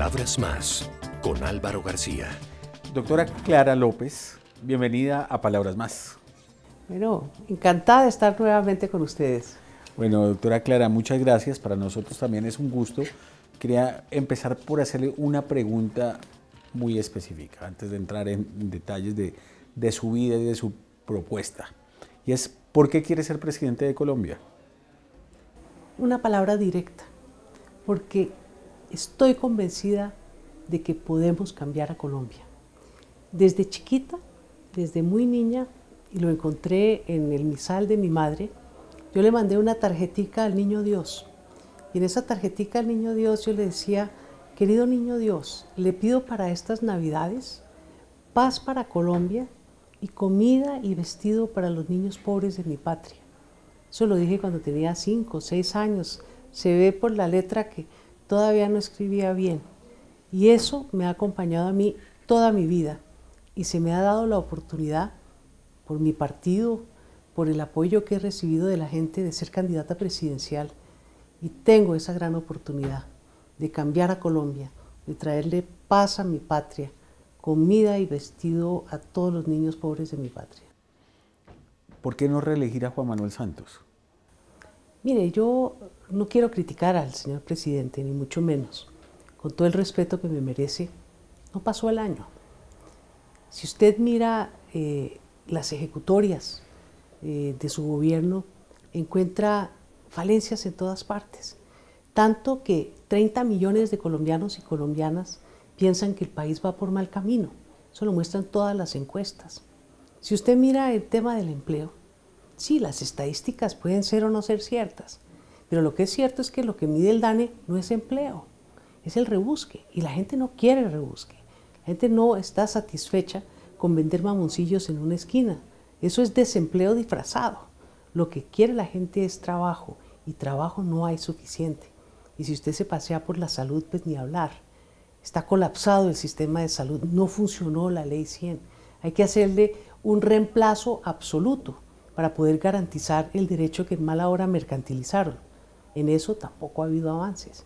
Palabras Más, con Álvaro García. Doctora Clara López, bienvenida a Palabras Más. Bueno, encantada de estar nuevamente con ustedes. Bueno, doctora Clara, muchas gracias. Para nosotros también es un gusto. Quería empezar por hacerle una pregunta muy específica, antes de entrar en detalles de su vida y de su propuesta. Y es, ¿por qué quiere ser presidente de Colombia? Una palabra directa, porque estoy convencida de que podemos cambiar a Colombia. Desde chiquita, desde muy niña, y lo encontré en el misal de mi madre, yo le mandé una tarjetica al Niño Dios. Y en esa tarjetica al Niño Dios yo le decía: querido Niño Dios, le pido para estas Navidades paz para Colombia y comida y vestido para los niños pobres de mi patria. Eso lo dije cuando tenía 5 o 6 años. Se ve por la letra que todavía no escribía bien. Y eso me ha acompañado a mí toda mi vida. Y se me ha dado la oportunidad, por mi partido, por el apoyo que he recibido de la gente, de ser candidata presidencial. Y tengo esa gran oportunidad de cambiar a Colombia, de traerle paz a mi patria, comida y vestido a todos los niños pobres de mi patria. ¿Por qué no reelegir a Juan Manuel Santos? Mire, yo no quiero criticar al señor presidente, ni mucho menos. Con todo el respeto que me merece, no pasó el año. Si usted mira las ejecutorias de su gobierno, encuentra falencias en todas partes. Tanto que 30 millones de colombianos y colombianas piensan que el país va por mal camino. Eso lo muestran todas las encuestas. Si usted mira el tema del empleo, sí, las estadísticas pueden ser o no ser ciertas, pero lo que es cierto es que lo que mide el DANE no es empleo, es el rebusque, y la gente no quiere el rebusque. La gente no está satisfecha con vender mamoncillos en una esquina. Eso es desempleo disfrazado. Lo que quiere la gente es trabajo, y trabajo no hay suficiente. Y si usted se pasea por la salud, pues ni hablar. Está colapsado el sistema de salud, no funcionó la Ley 100. Hay que hacerle un reemplazo absoluto para poder garantizar el derecho que en mala hora mercantilizaron. En eso tampoco ha habido avances.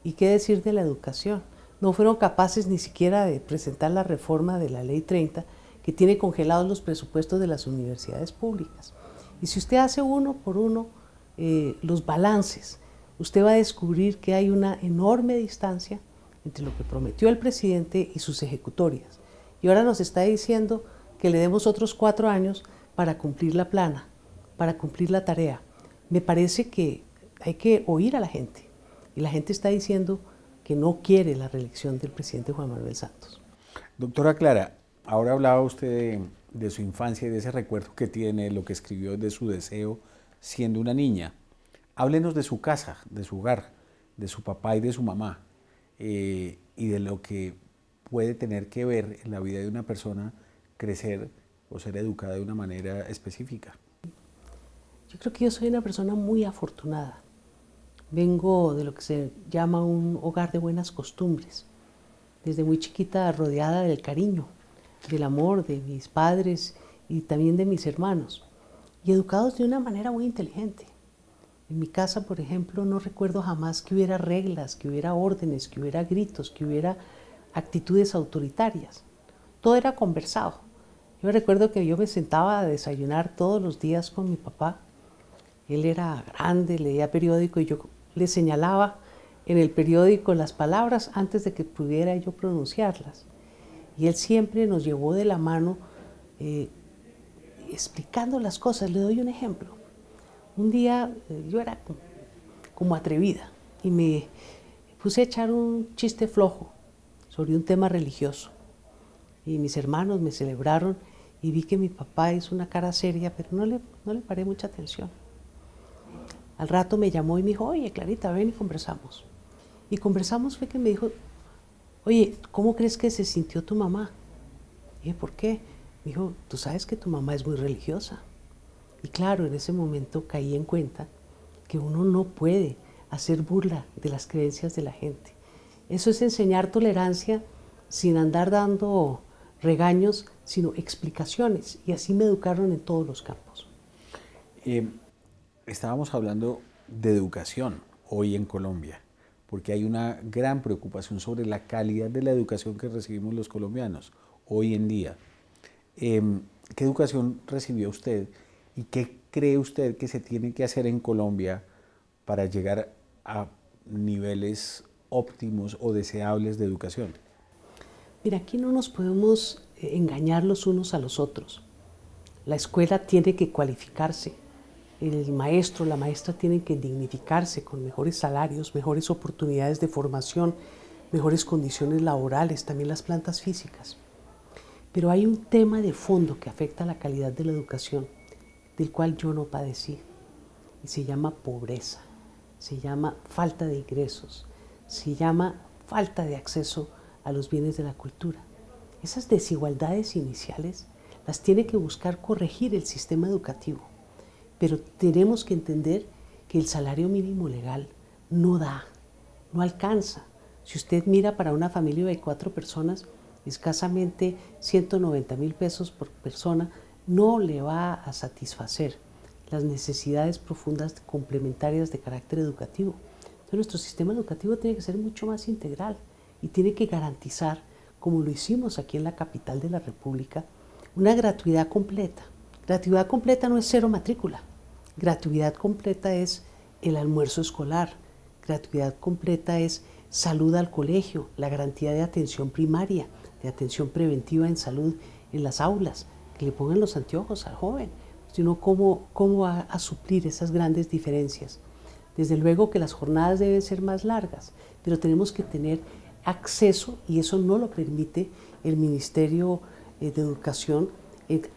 ¿Y qué decir de la educación? No fueron capaces ni siquiera de presentar la reforma de la Ley 30, que tiene congelados los presupuestos de las universidades públicas. Y si usted hace uno por uno los balances, usted va a descubrir que hay una enorme distancia entre lo que prometió el presidente y sus ejecutorias. Y ahora nos está diciendo que le demos otros 4 años para cumplir la plana, para cumplir la tarea. Me parece que hay que oír a la gente. Y la gente está diciendo que no quiere la reelección del presidente Juan Manuel Santos. Doctora Clara, ahora hablaba usted de su infancia y de ese recuerdo que tiene, lo que escribió de su deseo siendo una niña. Háblenos de su casa, de su hogar, de su papá y de su mamá, y de lo que puede tener que ver en la vida de una persona crecer o ser educada de una manera específica. Yo creo que yo soy una persona muy afortunada. Vengo de lo que se llama un hogar de buenas costumbres. Desde muy chiquita rodeada del cariño, del amor de mis padres y también de mis hermanos. Y educados de una manera muy inteligente. En mi casa, por ejemplo, no recuerdo jamás que hubiera reglas, que hubiera órdenes, que hubiera gritos, que hubiera actitudes autoritarias. Todo era conversado. Yo recuerdo que yo me sentaba a desayunar todos los días con mi papá. Él era grande, leía periódico y yo le señalaba en el periódico las palabras antes de que pudiera yo pronunciarlas. Y él siempre nos llevó de la mano explicando las cosas. Le doy un ejemplo. Un día yo era como atrevida y me puse a echar un chiste flojo sobre un tema religioso. Y mis hermanos me celebraron y vi que mi papá hizo una cara seria, pero no le paré mucha atención. Al rato me llamó y me dijo: oye, Clarita, ven y conversamos. Y conversamos fue que me dijo: oye, ¿cómo crees que se sintió tu mamá? Y dije: ¿por qué? Me dijo: tú sabes que tu mamá es muy religiosa. Y claro, en ese momento caí en cuenta que uno no puede hacer burla de las creencias de la gente. Eso es enseñar tolerancia sin andar dando regaños, sino explicaciones. Y así me educaron en todos los campos. Estábamos hablando de educación hoy en Colombia. porque hay una gran preocupación sobre la calidad de la educación que recibimos los colombianos hoy en día. ¿Qué educación recibió usted y qué cree usted que se tiene que hacer en Colombia para llegar a niveles óptimos o deseables de educación? Mira, aquí no nos podemos engañar los unos a los otros. La escuela tiene que cualificarse, el maestro, la maestra tienen que dignificarse con mejores salarios, mejores oportunidades de formación, mejores condiciones laborales, también las plantas físicas. Pero hay un tema de fondo que afecta a la calidad de la educación, del cual yo no padecí, y se llama pobreza, se llama falta de ingresos, se llama falta de acceso a los bienes de la cultura. Esas desigualdades iniciales las tiene que buscar corregir el sistema educativo, pero tenemos que entender que el salario mínimo legal no da, no alcanza. Si usted mira para una familia de 4 personas, escasamente 190.000 pesos por persona no le va a satisfacer las necesidades profundas complementarias de carácter educativo. Entonces nuestro sistema educativo tiene que ser mucho más integral y tiene que garantizar, como lo hicimos aquí en la capital de la República, una gratuidad completa. Gratuidad completa no es cero matrícula. Gratuidad completa es el almuerzo escolar. Gratuidad completa es salud al colegio, la garantía de atención primaria, de atención preventiva en salud en las aulas, que le pongan los anteojos al joven, sino cómo va a suplir esas grandes diferencias. Desde luego que las jornadas deben ser más largas, pero tenemos que tener acceso, y eso no lo permite el Ministerio de Educación,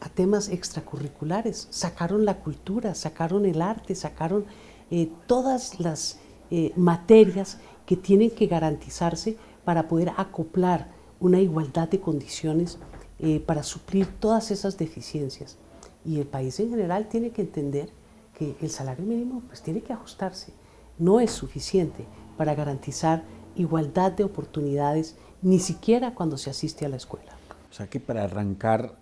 a temas extracurriculares. Sacaron la cultura, sacaron el arte, sacaron todas las materias que tienen que garantizarse para poder acoplar una igualdad de condiciones para suplir todas esas deficiencias. Y el país en general tiene que entender que el salario mínimo pues tiene que ajustarse. No es suficiente para garantizar igualdad de oportunidades, ni siquiera cuando se asiste a la escuela. O sea que para arrancar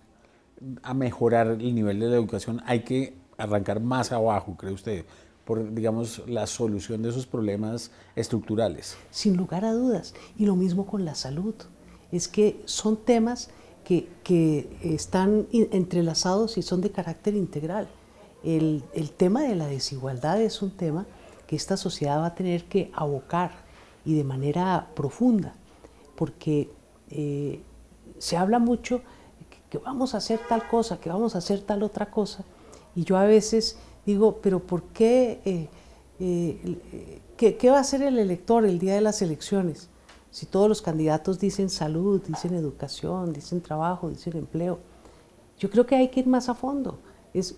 a mejorar el nivel de la educación hay que arrancar más abajo, ¿cree usted? Por, digamos, la solución de esos problemas estructurales. Sin lugar a dudas. Y lo mismo con la salud. Es que son temas que están entrelazados y son de carácter integral. El tema de la desigualdad es un tema que esta sociedad va a tener que abocar y de manera profunda, porque se habla mucho que vamos a hacer tal cosa, que vamos a hacer tal otra cosa, y yo a veces digo, pero ¿por qué? ¿Qué va a hacer el elector el día de las elecciones? Si todos los candidatos dicen salud, dicen educación, dicen trabajo, dicen empleo. Yo creo que hay que ir más a fondo.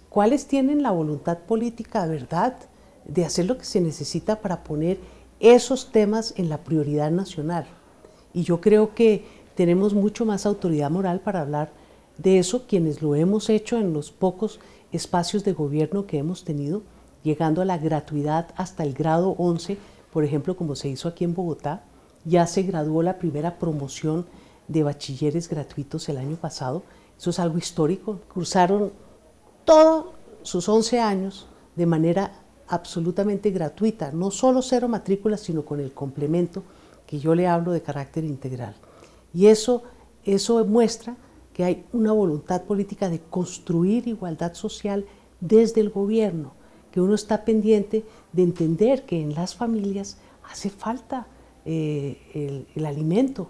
¿Cuáles tienen la voluntad política, verdad, de hacer lo que se necesita para poner esos temas en la prioridad nacional? Y yo creo que tenemos mucho más autoridad moral para hablar de eso, quienes lo hemos hecho en los pocos espacios de gobierno que hemos tenido, llegando a la gratuidad hasta el grado 11, por ejemplo, como se hizo aquí en Bogotá. Ya se graduó la primera promoción de bachilleres gratuitos el año pasado. Eso es algo histórico. Cursaron todos sus 11 años de manera absolutamente gratuita, no solo cero matrículas, sino con el complemento que yo le hablo de carácter integral. Y eso muestra que hay una voluntad política de construir igualdad social desde el gobierno, que uno está pendiente de entender que en las familias hace falta el alimento.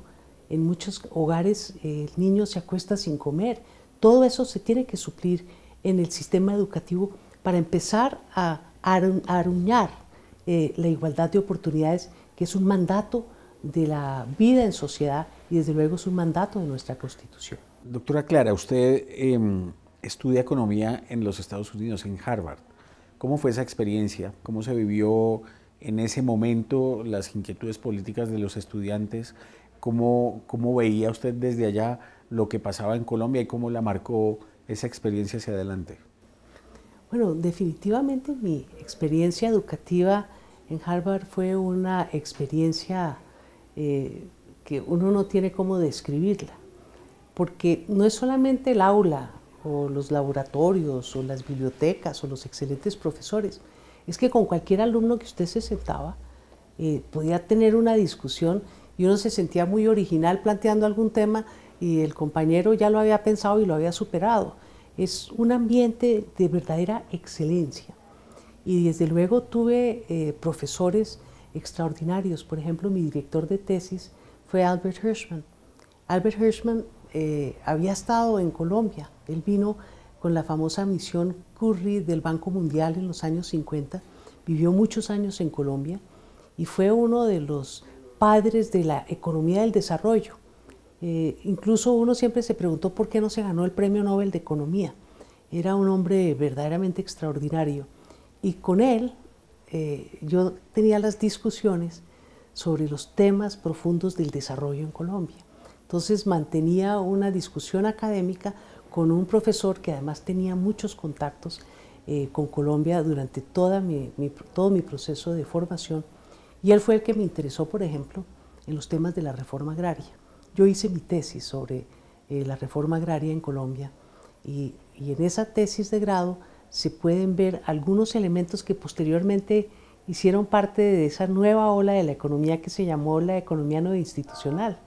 En muchos hogares el niño se acuesta sin comer. Todo eso se tiene que suplir en el sistema educativo para empezar a aruñar la igualdad de oportunidades, que es un mandato de la vida en sociedad y desde luego es un mandato de nuestra Constitución. Doctora Clara, usted estudia economía en los Estados Unidos, en Harvard. ¿Cómo fue esa experiencia? ¿Cómo se vivió en ese momento las inquietudes políticas de los estudiantes? ¿Cómo veía usted desde allá lo que pasaba en Colombia y cómo la marcó esa experiencia hacia adelante? Bueno, definitivamente mi experiencia educativa en Harvard fue una experiencia que uno no tiene cómo describirla, porque no es solamente el aula o los laboratorios o las bibliotecas o los excelentes profesores. Es que con cualquier alumno que usted se sentaba, podía tener una discusión y uno se sentía muy original planteando algún tema y el compañero ya lo había pensado y lo había superado. Es un ambiente de verdadera excelencia. Y desde luego tuve profesores extraordinarios. Por ejemplo, mi director de tesis fue Albert Hirschman. Albert Hirschman había estado en Colombia. Él vino con la famosa misión Curry del Banco Mundial en los años 50. Vivió muchos años en Colombia y fue uno de los padres de la economía del desarrollo. Incluso uno siempre se preguntó por qué no se ganó el Premio Nobel de Economía. Era un hombre verdaderamente extraordinario. Y con él yo tenía las discusiones sobre los temas profundos del desarrollo en Colombia. Entonces mantenía una discusión académica con un profesor que además tenía muchos contactos con Colombia durante todo mi proceso de formación. Y él fue el que me interesó, por ejemplo, en los temas de la reforma agraria. Yo hice mi tesis sobre la reforma agraria en Colombia y en esa tesis de grado se pueden ver algunos elementos que posteriormente hicieron parte de esa nueva ola de la economía que se llamó la economía no institucional.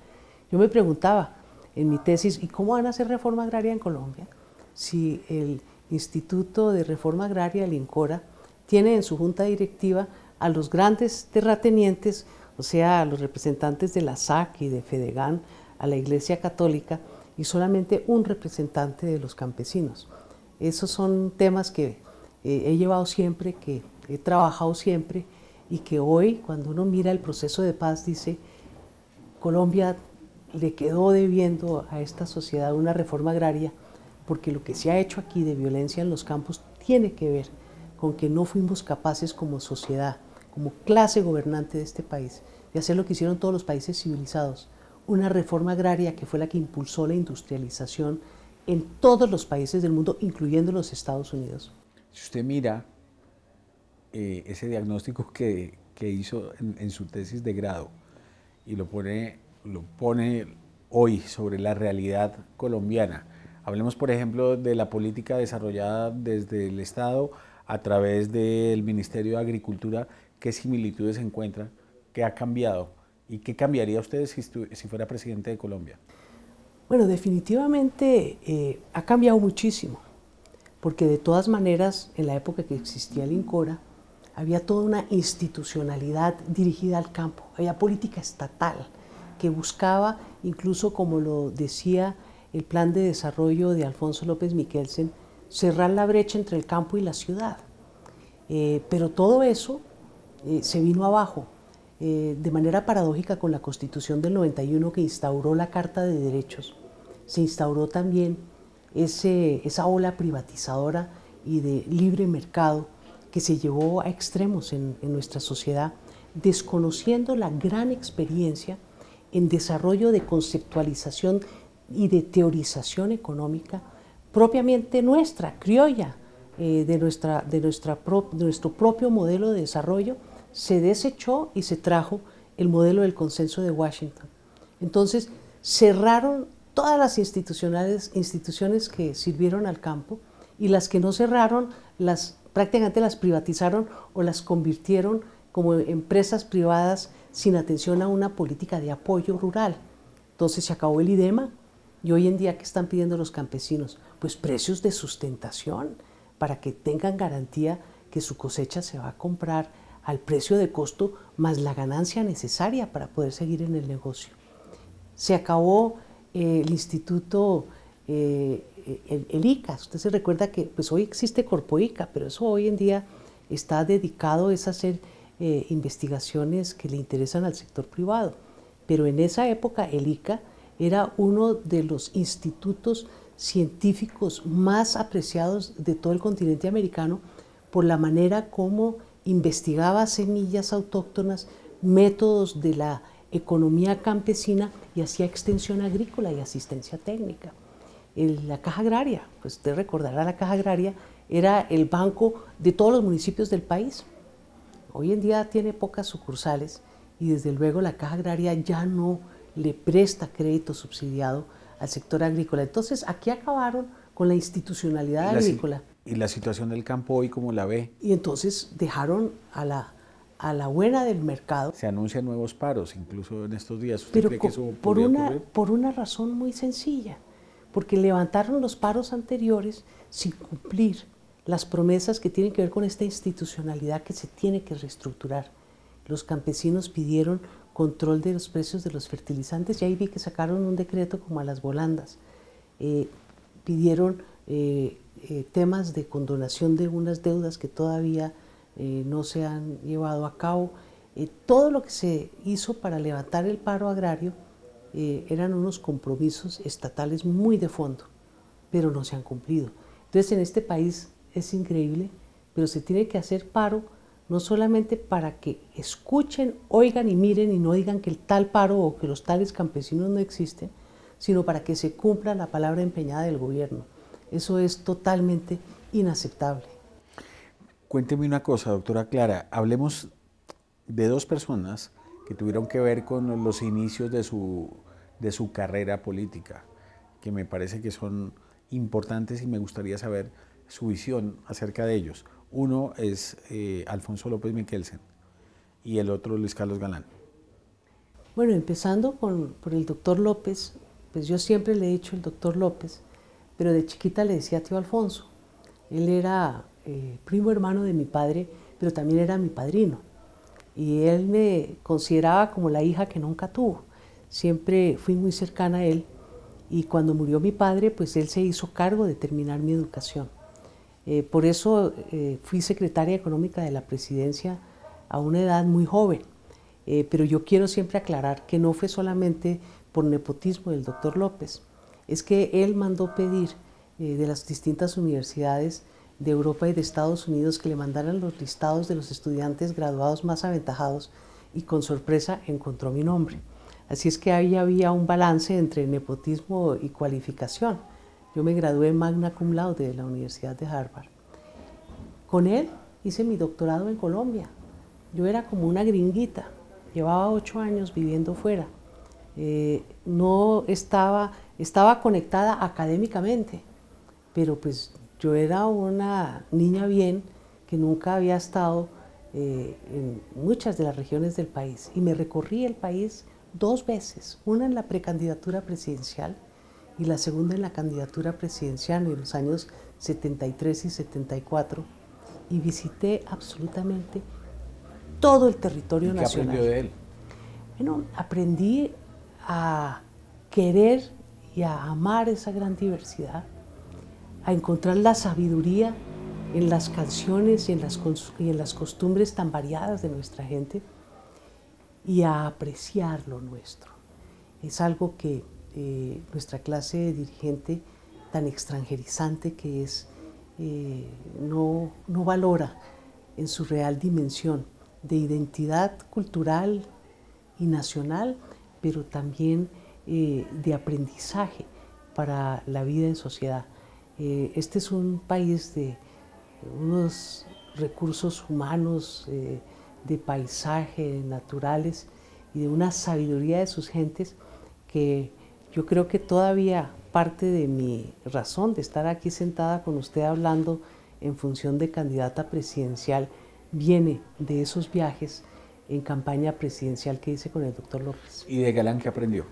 Yo me preguntaba en mi tesis, ¿y cómo van a hacer reforma agraria en Colombia? Si el Instituto de Reforma Agraria, el INCORA, tiene en su junta directiva a los grandes terratenientes, o sea, a los representantes de la SAC y de FEDEGAN, a la Iglesia Católica, y solamente un representante de los campesinos. Esos son temas que he llevado siempre, que he trabajado siempre y que hoy, cuando uno mira el proceso de paz, dice, Colombia le quedó debiendo a esta sociedad una reforma agraria, porque lo que se ha hecho aquí de violencia en los campos tiene que ver con que no fuimos capaces como sociedad, como clase gobernante de este país, de hacer lo que hicieron todos los países civilizados, una reforma agraria que fue la que impulsó la industrialización en todos los países del mundo, incluyendo los Estados Unidos. Si usted mira ese diagnóstico que hizo en su tesis de grado y lo pone hoy sobre la realidad colombiana, hablemos por ejemplo de la política desarrollada desde el Estado a través del Ministerio de Agricultura, ¿qué similitudes encuentra? ¿Qué ha cambiado? ¿Y qué cambiaría usted si fuera presidente de Colombia? Bueno, definitivamente ha cambiado muchísimo, porque de todas maneras, en la época que existía el INCORA, había toda una institucionalidad dirigida al campo, había política estatal que buscaba, incluso como lo decía el plan de desarrollo de Alfonso López Michelsen, cerrar la brecha entre el campo y la ciudad. Pero todo eso se vino abajo, de manera paradójica con la Constitución del 91 que instauró la Carta de Derechos. Se instauró también esa ola privatizadora y de libre mercado que se llevó a extremos en nuestra sociedad, desconociendo la gran experiencia en desarrollo de conceptualización y de teorización económica propiamente nuestra, criolla, de nuestro propio modelo de desarrollo. Se desechó y se trajo el modelo del consenso de Washington. Entonces cerraron todas las instituciones que sirvieron al campo y las que no cerraron prácticamente las privatizaron o las convirtieron como empresas privadas sin atención a una política de apoyo rural. Entonces se acabó el IDEMA y hoy en día ¿qué están pidiendo los campesinos? Pues precios de sustentación para que tengan garantía que su cosecha se va a comprar al precio de costo más la ganancia necesaria para poder seguir en el negocio. Se acabó el instituto, el ICA. Usted se recuerda que pues hoy existe Corpoica, pero eso hoy en día está dedicado a hacer investigaciones que le interesan al sector privado. Pero en esa época el ICA era uno de los institutos científicos más apreciados de todo el continente americano por la manera como investigaba semillas autóctonas, métodos de la economía campesina y hacía extensión agrícola y asistencia técnica. La Caja Agraria, pues usted recordará, la Caja Agraria era el banco de todos los municipios del país. Hoy en día tiene pocas sucursales y desde luego la Caja Agraria ya no le presta crédito subsidiado al sector agrícola. Entonces aquí acabaron con la institucionalidad agrícola. ¿Y la situación del campo hoy cómo la ve? Y entonces dejaron a la buena del mercado. Se anuncian nuevos paros, incluso en estos días. ¿Usted Pero cree que eso podría ocurrir? por una razón muy sencilla, porque levantaron los paros anteriores sin cumplir las promesas que tienen que ver con esta institucionalidad que se tiene que reestructurar. Los campesinos pidieron control de los precios de los fertilizantes y ahí vi que sacaron un decreto como a las volandas. Pidieron temas de condonación de unas deudas que todavía no se han llevado a cabo. Todo lo que se hizo para levantar el paro agrario eran unos compromisos estatales muy de fondo, pero no se han cumplido. Entonces en este país es increíble, pero se tiene que hacer paro no solamente para que escuchen, oigan y miren y no digan que el tal paro o que los tales campesinos no existen, sino para que se cumpla la palabra empeñada del gobierno. Eso es totalmente inaceptable. Cuénteme una cosa, doctora Clara, hablemos de dos personas que tuvieron que ver con los inicios de su carrera política, que me parece que son importantes y me gustaría saber su visión acerca de ellos. Uno es Alfonso López Miquelsen y el otro Luis Carlos Galán. Bueno, empezando por el doctor López, pues yo siempre le he dicho el doctor López, pero de chiquita le decía tío Alfonso. Él era primo hermano de mi padre, pero también era mi padrino. Y él me consideraba como la hija que nunca tuvo. Siempre fui muy cercana a él y cuando murió mi padre, pues él se hizo cargo de terminar mi educación. Por eso fui secretaria económica de la presidencia a una edad muy joven. Pero yo quiero siempre aclarar que no fue solamente por nepotismo del doctor López. Es que él mandó pedir de las distintas universidades de Europa y de Estados Unidos que le mandaran los listados de los estudiantes graduados más aventajados y con sorpresa encontró mi nombre. Así es que ahí había un balance entre nepotismo y cualificación. Yo me gradué magna cum laude de la Universidad de Harvard. Con él hice mi doctorado en Colombia. Yo era como una gringuita, llevaba 8 años viviendo fuera. No estaba conectada académicamente, pero pues yo era una niña bien que nunca había estado en muchas de las regiones del país y me recorrí el país 2 veces, una en la precandidatura presidencial y la segunda en la candidatura presidencial en los años 73 y 74 y visité absolutamente todo el territorio nacional. ¿Qué aprendió de él? Bueno, aprendí a querer y a amar esa gran diversidad, a encontrar la sabiduría en las canciones y en las costumbres tan variadas de nuestra gente y a apreciar lo nuestro. Es algo que nuestra clase dirigente tan extranjerizante que es, no valora en su real dimensión de identidad cultural y nacional, pero también de aprendizaje para la vida en sociedad. Este es un país de unos recursos humanos, de paisaje, naturales y de una sabiduría de sus gentes que yo creo que todavía parte de mi razón de estar aquí sentada con usted hablando en función de candidata presidencial viene de esos viajes en campaña presidencial que hice con el doctor López. ¿Y de Galán qué aprendió?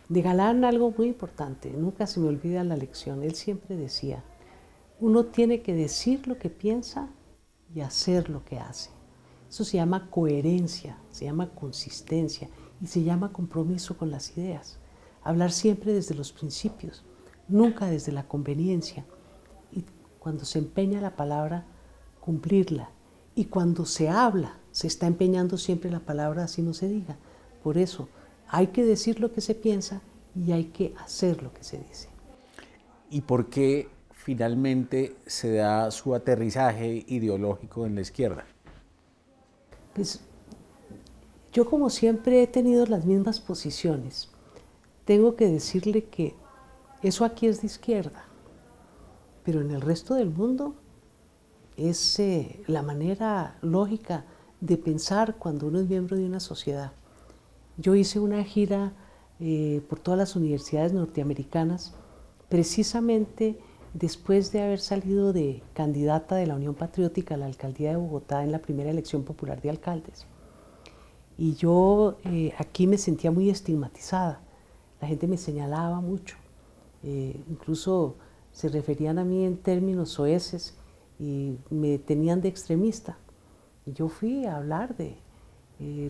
De Galán algo muy importante, nunca se me olvida la lección. Él siempre decía, uno tiene que decir lo que piensa y hacer lo que hace. Eso se llama coherencia, se llama consistencia y se llama compromiso con las ideas. Hablar siempre desde los principios, nunca desde la conveniencia. Y cuando se empeña la palabra, cumplirla. Y cuando se habla, se está empeñando siempre la palabra, así no se diga. Por eso, hay que decir lo que se piensa y hay que hacer lo que se dice. ¿Y por qué finalmente se da su aterrizaje ideológico en la izquierda? Pues yo como siempre he tenido las mismas posiciones. Tengo que decirle que eso aquí es de izquierda, pero en el resto del mundo es la manera lógica de pensar cuando uno es miembro de una sociedad. Yo hice una gira por todas las universidades norteamericanas precisamente después de haber salido de candidata de la Unión Patriótica a la alcaldía de Bogotá en la primera elección popular de alcaldes. Y yo aquí me sentía muy estigmatizada. La gente me señalaba mucho. Incluso se referían a mí en términos soeces y me tenían de extremista. Y yo fui a hablar de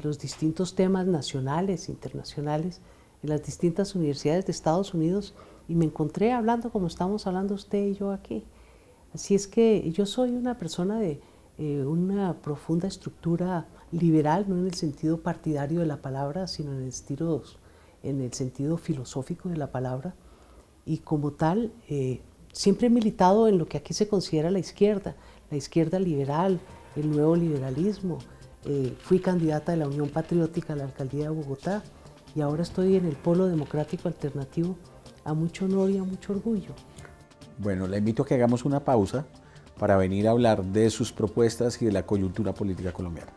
los distintos temas nacionales, internacionales, en las distintas universidades de Estados Unidos y me encontré hablando como estamos hablando usted y yo aquí. Así es que yo soy una persona de una profunda estructura liberal, no en el sentido partidario de la palabra, sino en el sentido filosófico de la palabra. Y como tal, siempre he militado en lo que aquí se considera la izquierda liberal, el nuevo liberalismo. Fui candidata de la Unión Patriótica a la alcaldía de Bogotá y ahora estoy en el Polo Democrático Alternativo a mucho honor y a mucho orgullo. Bueno, le invito a que hagamos una pausa para venir a hablar de sus propuestas y de la coyuntura política colombiana.